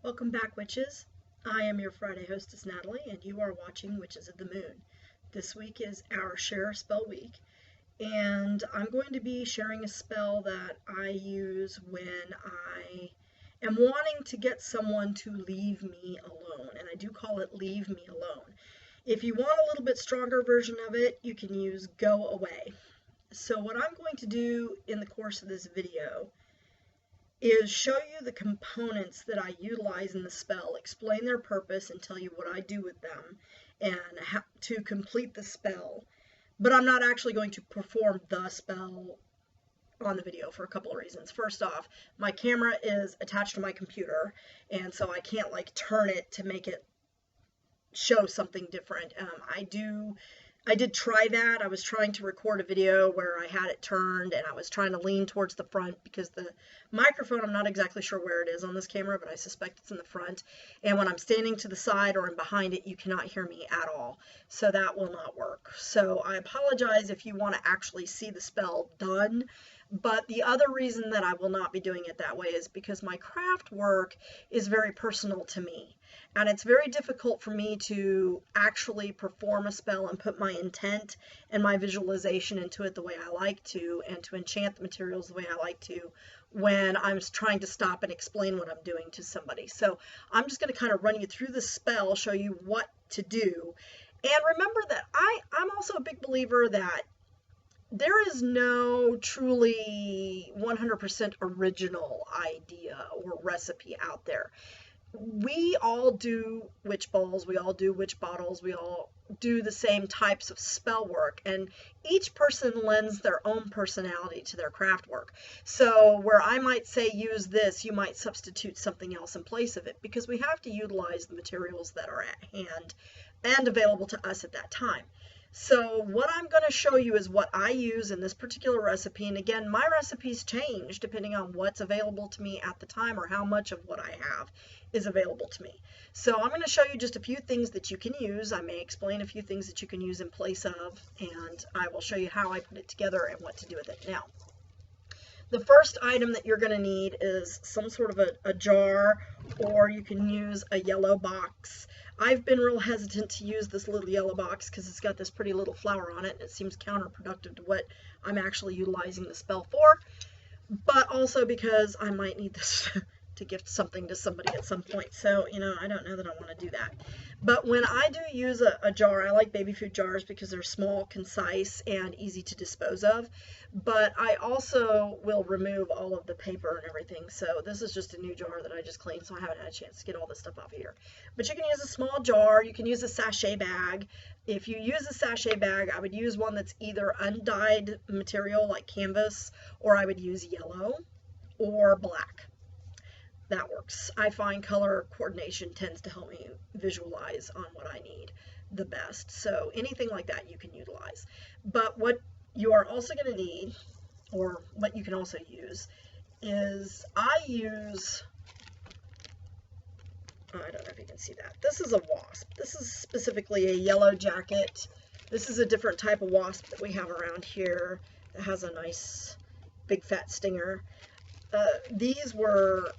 Welcome back, witches. I am your Friday hostess, Natalie, and you are watching Witches of the Moon. This week is our Share Spell Week, and I'm going to be sharing a spell that I use when I am wanting to get someone to leave me alone, and I do call it Leave Me Alone. If you want a little bit stronger version of it, you can use Go Away. So what I'm going to do in the course of this video is show you the components that I utilize in the spell, explain their purpose, and tell you what I do with them and how to complete the spell. But I'm not actually going to perform the spell on the video for a couple of reasons. First off, my camera is attached to my computer, and so I can't like turn it to make it show something different. I did try that. I was trying to record a video where I had it turned and I was trying to lean towards the front because the microphone, I'm not exactly sure where it is on this camera, but I suspect it's in the front. And when I'm standing to the side or I'm behind it, you cannot hear me at all. So that will not work. So I apologize if you want to actually see the spell done. But the other reason that I will not be doing it that way is because my craft work is very personal to me. And it's very difficult for me to actually perform a spell and put my intent and my visualization into it the way I like to, and to enchant the materials the way I like to, when I'm trying to stop and explain what I'm doing to somebody. So I'm just going to kind of run you through the spell, show you what to do. And remember that I'm also a big believer that there is no truly 100% original idea or recipe out there. We all do witch balls, we all do witch bottles, we all do the same types of spell work, and each person lends their own personality to their craft work. So where I might say use this, you might substitute something else in place of it, because we have to utilize the materials that are at hand and available to us at that time. So what I'm going to show you is what I use in this particular recipe, and again, my recipes change depending on what's available to me at the time or how much of what I have is available to me. So I'm going to show you just a few things that you can use. I may explain a few things that you can use in place of, and I will show you how I put it together and what to do with it. Now, the first item that you're going to need is some sort of a jar, or you can use a yellow box. I've been real hesitant to use this little yellow box because it's got this pretty little flower on it, and it seems counterproductive to what I'm actually utilizing the spell for, but also because I might need this to gift something to somebody at some point. So, you know, I don't know that I want to do that. But when I do use a jar, I like baby food jars because they're small, concise, and easy to dispose of. But I also will remove all of the paper and everything. So this is just a new jar that I just cleaned, so I haven't had a chance to get all this stuff off of here. But you can use a small jar. You can use a sachet bag. If you use a sachet bag, I would use one that's either undyed material like canvas, or I would use yellow or black. That works. I find color coordination tends to help me visualize on what I need the best. So anything like that you can utilize. But what you are also going to need, or what you can also use, is I don't know if you can see that. This is a wasp. This is specifically a yellow jacket. This is a different type of wasp that we have around here that has a nice big fat stinger. These were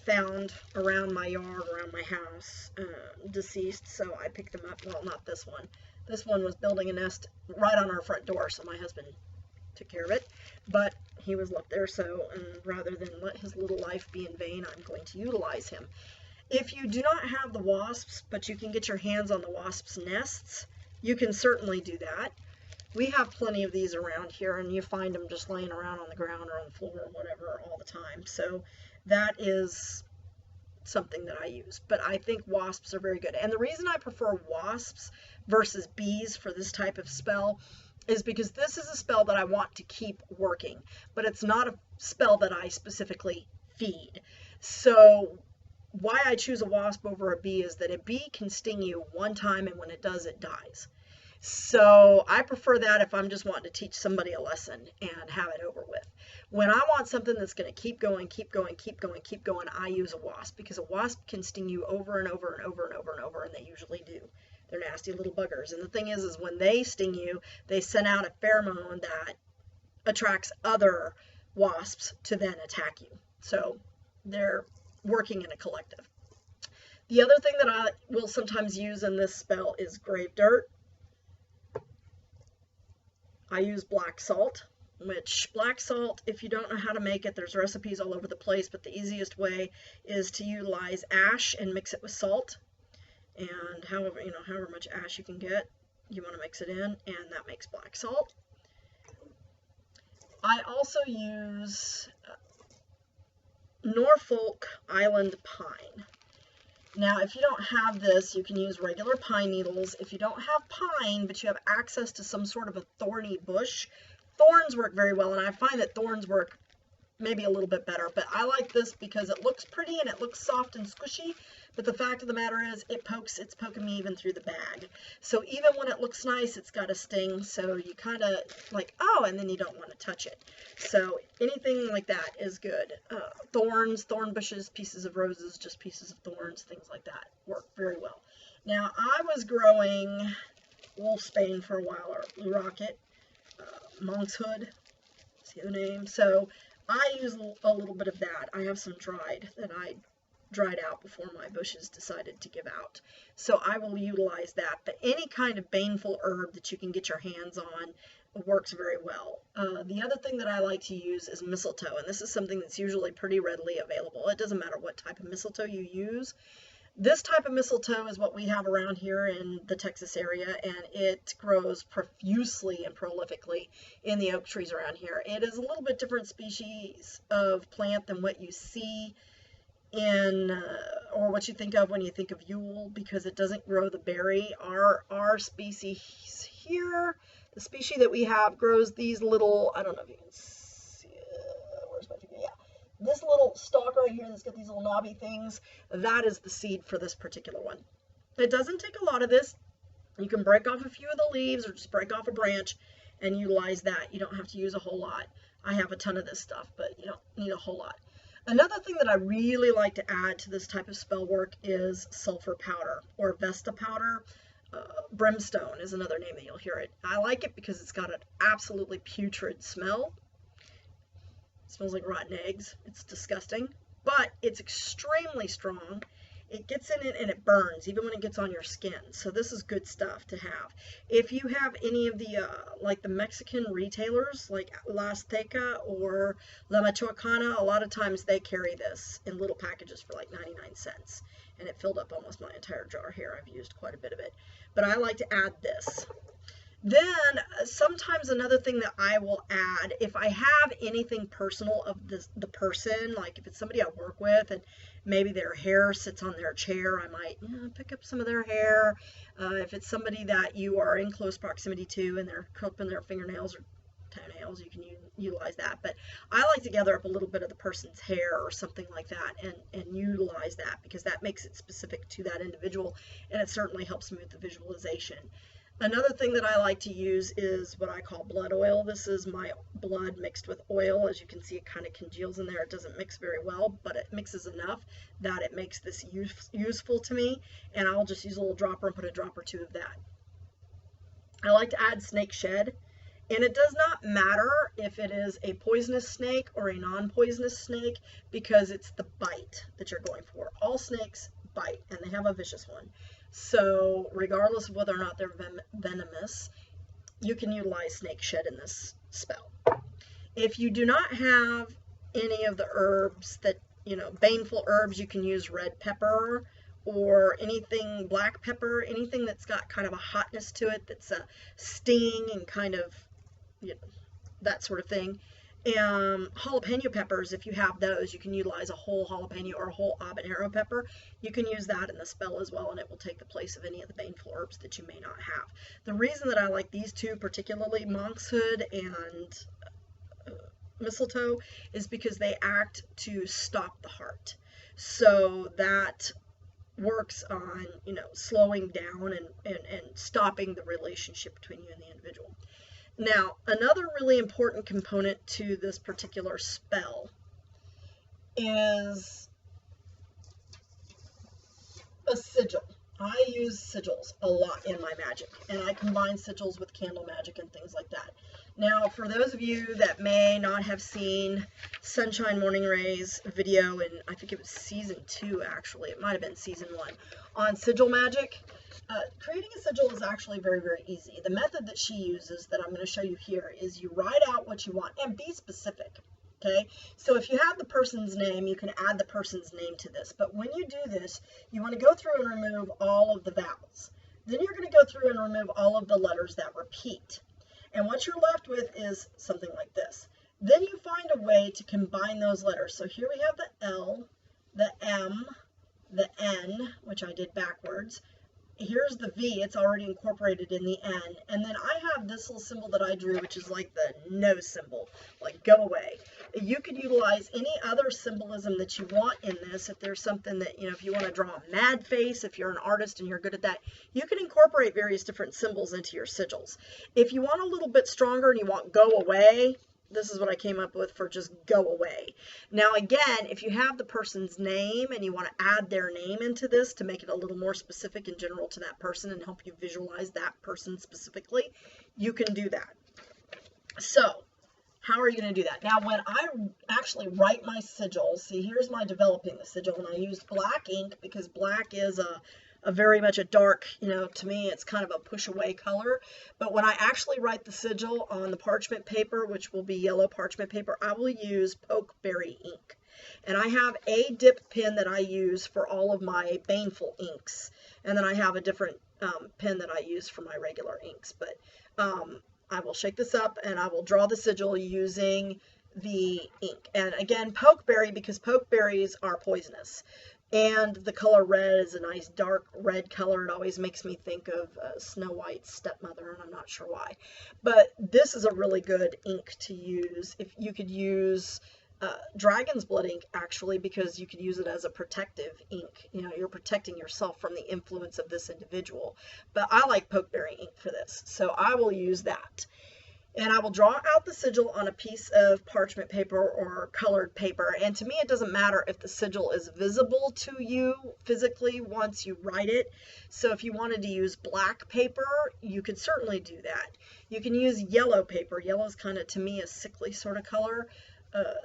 found around my yard, around my house, deceased, so I picked them up. Well, not this one. This one was building a nest right on our front door, so my husband took care of it. But he was left there, so rather than let his little life be in vain, I'm going to utilize him. If you do not have the wasps, but you can get your hands on the wasps' nests, you can certainly do that. We have plenty of these around here, and you find them just laying around on the ground or on the floor or whatever all the time. So that is something that I use. But I think wasps are very good. And the reason I prefer wasps versus bees for this type of spell is because this is a spell that I want to keep working, but it's not a spell that I specifically feed. So why I choose a wasp over a bee is that a bee can sting you one time, and when it does, it dies. So I prefer that if I'm just wanting to teach somebody a lesson and have it over with. When I want something that's going to keep going, keep going, keep going, keep going, I use a wasp, because a wasp can sting you over and over and over and over and over, and they usually do. They're nasty little buggers. And the thing is when they sting you, they send out a pheromone that attracts other wasps to then attack you. So they're working in a collective. The other thing that I will sometimes use in this spell is grave dirt. I use black salt, which black salt, if you don't know how to make it, there's recipes all over the place, but the easiest way is to utilize ash and mix it with salt. And however much ash you can get, you want to mix it in, and that makes black salt. I also use Norfolk Island pine. Now, if you don't have this, you can use regular pine needles. If you don't have pine, but you have access to some sort of a thorny bush, thorns work very well, and I find that thorns work maybe a little bit better. But I like this because it looks pretty and it looks soft and squishy, but the fact of the matter is it's poking me even through the bag. So even when it looks nice, it's got a sting, so you kind of like, oh, and then you don't want to touch it. So anything like that is good. Thorns, thorn bushes, pieces of roses, just pieces of thorns, things like that work very well. Now, I was growing wolfsbane for a while, or blue rocket, monk's hood, see the name. So I use a little bit of that. I have some dried that I dried out before my bushes decided to give out. So I will utilize that. But any kind of baneful herb that you can get your hands on works very well. The other thing that I like to use is mistletoe, and this is something that's usually pretty readily available. It doesn't matter what type of mistletoe you use. This type of mistletoe is what we have around here in the Texas area, and it grows profusely and prolifically in the oak trees around here. It is a little bit different species of plant than what you see in, or what you think of when you think of Yule, because it doesn't grow the berry. Our species here, the species that we have, grows these little, I don't know if you can see, where's my finger? Yeah. This little stalk right here that's got these little knobby things, that is the seed for this particular one. It doesn't take a lot of this. You can break off a few of the leaves or just break off a branch and utilize that. You don't have to use a whole lot. I have a ton of this stuff, but you don't need a whole lot. Another thing that I really like to add to this type of spell work is sulfur powder, or Vesta powder. Brimstone is another name that you'll hear it. I like it because it's got an absolutely putrid smell. It smells like rotten eggs. It's disgusting, but it's extremely strong. It gets in it and it burns even when it gets on your skin. So this is good stuff to have. If you have any of the like the Mexican retailers like La Azteca or La Michoacana, a lot of times they carry this in little packages for like 99 cents. And it filled up almost my entire jar here. I've used quite a bit of it. But I like to add this. Then sometimes another thing that I will add, if I have anything personal of the person, like if it's somebody I work with and maybe their hair sits on their chair, I might pick up some of their hair. If it's somebody that you are in close proximity to and they're clipping their fingernails or toenails, you can utilize that. But I like to gather up a little bit of the person's hair or something like that and utilize that, because that makes it specific to that individual, and it certainly helps me with the visualization. Another thing that I like to use is what I call blood oil. This is my blood mixed with oil. As you can see, it kind of congeals in there. It doesn't mix very well, but it mixes enough that it makes this useful to me, and I'll just use a little dropper and put a drop or two of that. I like to add snake shed, and it does not matter if it is a poisonous snake or a non-poisonous snake, because it's the bite that you're going for. All snakes bite, and they have a vicious one. So regardless of whether or not they're venomous, you can utilize snake shed in this spell. If you do not have any of the herbs that, baneful herbs, you can use red pepper or anything, black pepper, anything that's got kind of a hotness to it, that's a sting and kind of, that sort of thing. Jalapeno peppers, if you have those, you can utilize a whole jalapeno or a whole habanero pepper. You can use that in the spell as well, and it will take the place of any of the baneful herbs that you may not have. The reason that I like these two, particularly monk's hood and mistletoe, is because they act to stop the heart. So that works on, slowing down and stopping the relationship between you and the individual. Now, another really important component to this particular spell is a sigil. I use sigils a lot in my magic, and I combine sigils with candle magic and things like that. Now, for those of you that may not have seen Sunshine Morning Ray's video in, I think it was season 2 actually, it might have been season 1, on sigil magic, creating a sigil is actually very, very easy. The method that she uses that I'm going to show you here is you write out what you want and be specific. Okay, so if you have the person's name, you can add the person's name to this. But when you do this, you want to go through and remove all of the vowels. Then you're going to go through and remove all of the letters that repeat. And what you're left with is something like this. Then you find a way to combine those letters. So here we have the L, the M, the N, which I did backwards. Here's the V, it's already incorporated in the N, and then I have this little symbol that I drew, which is like the no symbol, like go away. You could utilize any other symbolism that you want in this. If there's something that, you know, if you want to draw a mad face, if you're an artist and you're good at that, you can incorporate various different symbols into your sigils. If you want a little bit stronger and you want go away, this is what I came up with for just go away. Now again, if you have the person's name and you want to add their name into this to make it a little more specific and general to that person and help you visualize that person specifically, you can do that. So how are you going to do that? Now when I actually write my sigil, see here's my developing the sigil, and I used black ink because black is a very much a dark, you know, to me it's kind of a push away color. But when I actually write the sigil on the parchment paper, which will be yellow parchment paper, I will use pokeberry ink. And I have a dip pen that I use for all of my baneful inks. And then I have a different pen that I use for my regular inks. But I will shake this up and I will draw the sigil using the ink. And again, pokeberry, because pokeberries are poisonous. And the color red is a nice dark red color. It always makes me think of Snow White's stepmother, and I'm not sure why. But this is a really good ink to use. If you could use dragon's blood ink, actually, because you could use it as a protective ink. You know, you're protecting yourself from the influence of this individual. But I like pokeberry ink for this, so I will use that. And I will draw out the sigil on a piece of parchment paper or colored paper. And to me, it doesn't matter if the sigil is visible to you physically once you write it. So if you wanted to use black paper, you could certainly do that. You can use yellow paper. Yellow is kind of, to me, a sickly sort of color.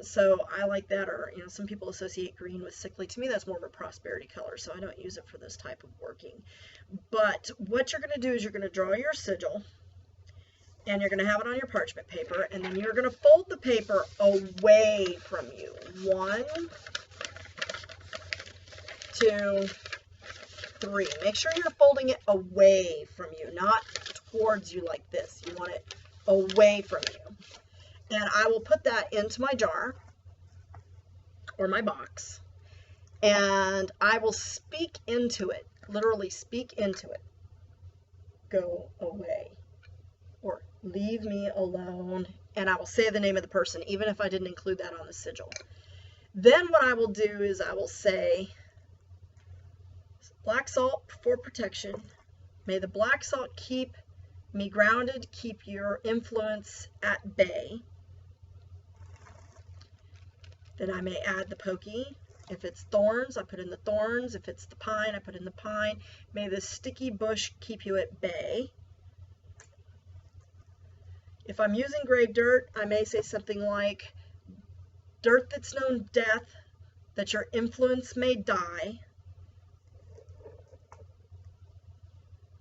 So I like that. Or, you know, some people associate green with sickly. To me, that's more of a prosperity color. So I don't use it for this type of working. But what you're going to do is you're going to draw your sigil. And you're going to have it on your parchment paper, and then you're going to fold the paper away from you. 1, 2, 3. Make sure you're folding it away from you, not towards you like this. You want it away from you. And I will put that into my jar or my box, and I will speak into it, literally speak into it. Go away. Or leave me alone, and I will say the name of the person, even if I didn't include that on the sigil. Then what I will do is I will say, black salt for protection. May the black salt keep me grounded, keep your influence at bay. Then I may add the pokey. If it's thorns, I put in the thorns. If it's the pine, I put in the pine. May the sticky bush keep you at bay. If I'm using grave dirt, I may say something like, dirt that's known death, that your influence may die.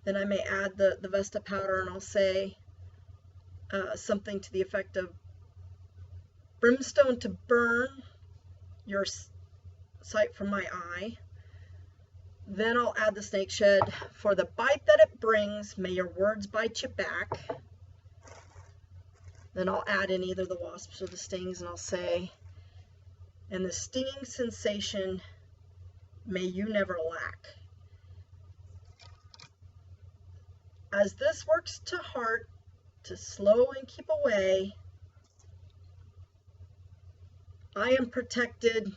Then I may add the Vesta powder, and I'll say something to the effect of, brimstone to burn your sight from my eye. Then I'll add the snake shed, for the bite that it brings, may your words bite you back. Then I'll add in either the wasps or the stings, and I'll say, and the stinging sensation, may you never lack. As this works to heart, to slow and keep away, I am protected,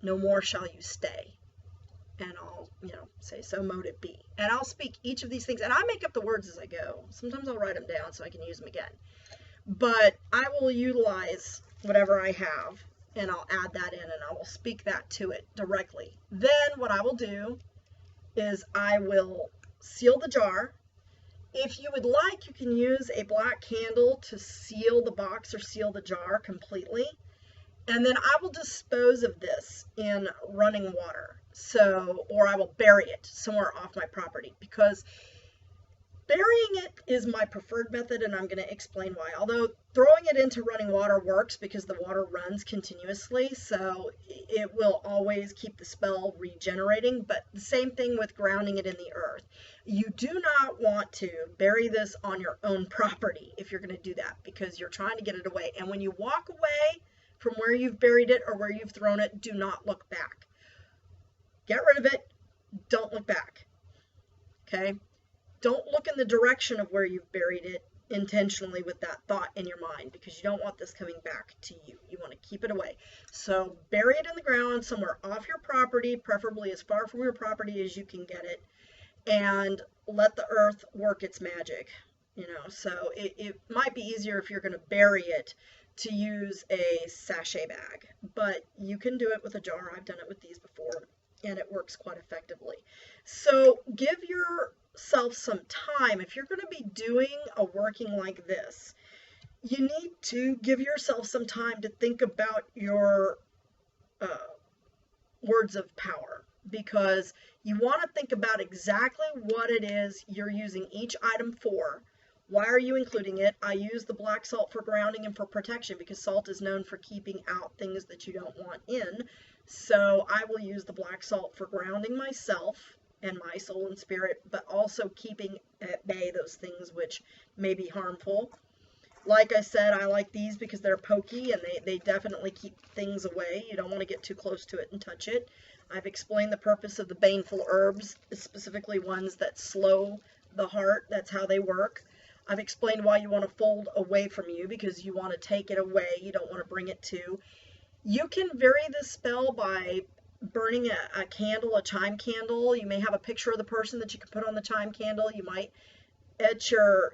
no more shall you stay. And I'll, you know, say, so mote it be. And I'll speak each of these things, and I make up the words as I go. Sometimes I'll write them down so I can use them again. But I will utilize whatever I have and I'll add that in and I will speak that to it directly. Then what I will do is I will seal the jar. If you would like, you can use a black candle to seal the box or seal the jar completely. And then I will dispose of this in running water. Or I will bury it somewhere off my property, because burying it is my preferred method, and I'm going to explain why. Although throwing it into running water works because the water runs continuously, so it will always keep the spell regenerating, but the same thing with grounding it in the earth. You do not want to bury this on your own property if you're going to do that, because you're trying to get it away. And when you walk away from where you've buried it or where you've thrown it, do not look back. Get rid of it. Don't look back. Okay? Don't look in the direction of where you've buried it intentionally with that thought in your mind, because you don't want this coming back to you. You want to keep it away. So bury it in the ground somewhere off your property, preferably as far from your property as you can get it, and let the earth work its magic. So it might be easier if you're going to bury it to use a sachet bag, but you can do it with a jar. I've done it with these before, and it works quite effectively. So give yourself some time. If you're going to be doing a working like this, you need to give yourself some time to think about your words of power, because you want to think about exactly what it is you're using each item for. Why are you including it? I use the black salt for grounding and for protection, because salt is known for keeping out things that you don't want in. So I will use the black salt for grounding myself and my soul and spirit, but also keeping at bay those things which may be harmful. Like I said, I like these because they're pokey and they definitely keep things away. You don't want to get too close to it and touch it. I've explained the purpose of the baneful herbs, specifically ones that slow the heart. That's how they work. I've explained why you want to fold away from you, because you want to take it away. You don't want to bring it to. You can vary this spell by burning a candle, a chime candle. You may have a picture of the person that you can put on the chime candle. You might etch your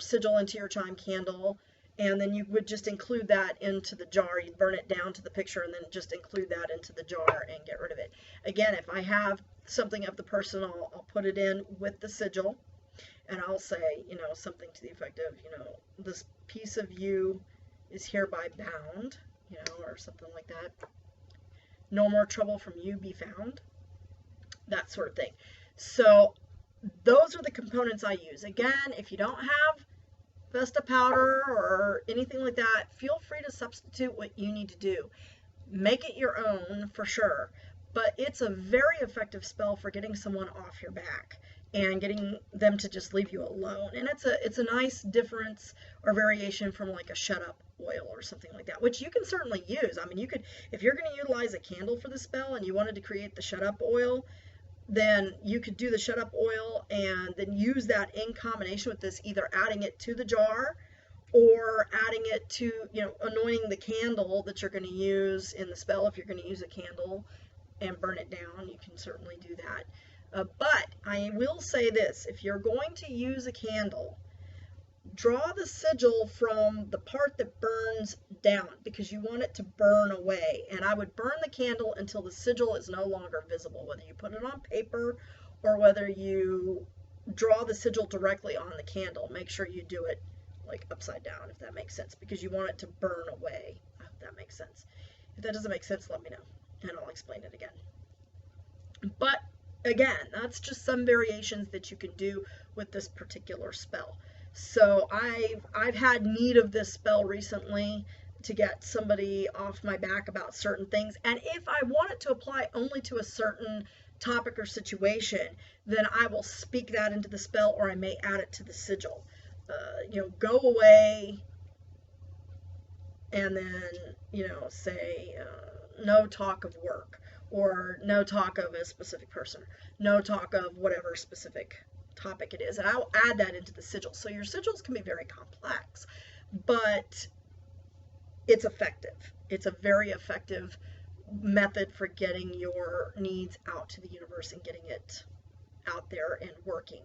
sigil into your chime candle, and then you would just include that into the jar. You'd burn it down to the picture and then just include that into the jar and get rid of it. Again, if I have something of the person, I'll put it in with the sigil, and I'll say, something to the effect of, this piece of you is hereby bound, or something like that. No more trouble from you be found. That sort of thing. So those are the components I use. Again, if you don't have Vesta powder or anything like that, feel free to substitute what you need to do. Make it your own for sure, but it's a very effective spell for getting someone off your back and getting them to just leave you alone. And it's a nice difference or variation from like a shut up oil or something like that, which you can certainly use. I mean, you could, if you're going to utilize a candle for the spell and you wanted to create the shut up oil, then you could do the shut up oil and then use that in combination with this, either adding it to the jar or adding it to, anointing the candle that you're going to use in the spell. If you're going to use a candle and burn it down, you can certainly do that. But I will say this, if you're going to use a candle, draw the sigil from the part that burns down, because you want it to burn away. And I would burn the candle until the sigil is no longer visible, whether you put it on paper or whether you draw the sigil directly on the candle. Make sure you do it like upside down, if that makes sense, because you want it to burn away. I hope that makes sense. If that doesn't make sense, let me know and I'll explain it again. But again, that's just some variations that you can do with this particular spell. So I've had need of this spell recently to get somebody off my back about certain things, and if I want it to apply only to a certain topic or situation, then I will speak that into the spell, or I may add it to the sigil. Go away, and then say no talk of work, or no talk of a specific person, no talk of whatever specific topic it is, and I'll add that into the sigil. So your sigils can be very complex, but it's effective. It's a very effective method for getting your needs out to the universe and getting it out there and working.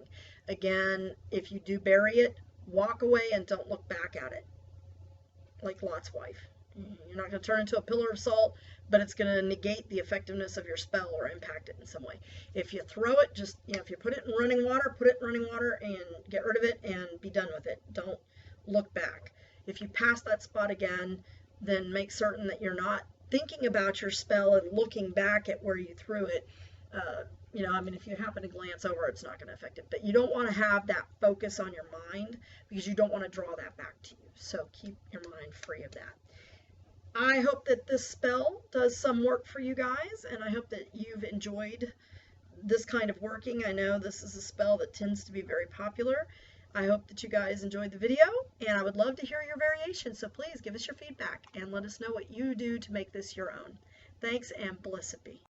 Again, if you do bury it, walk away and don't look back at it, like Lot's wife. You're not going to turn into a pillar of salt, but it's going to negate the effectiveness of your spell or impact it in some way. If you throw it, just, if you put it in running water, put it in running water and get rid of it and be done with it. Don't look back. If you pass that spot again, then make certain that you're not thinking about your spell and looking back at where you threw it. If you happen to glance over, it's not going to affect it. But you don't want to have that focus on your mind because you don't want to draw that back to you. So keep your mind free of that. I hope that this spell does some work for you guys, and I hope that you've enjoyed this kind of working. I know this is a spell that tends to be very popular. I hope that you guys enjoyed the video, and I would love to hear your variations, so please give us your feedback and let us know what you do to make this your own. Thanks, and blessed be.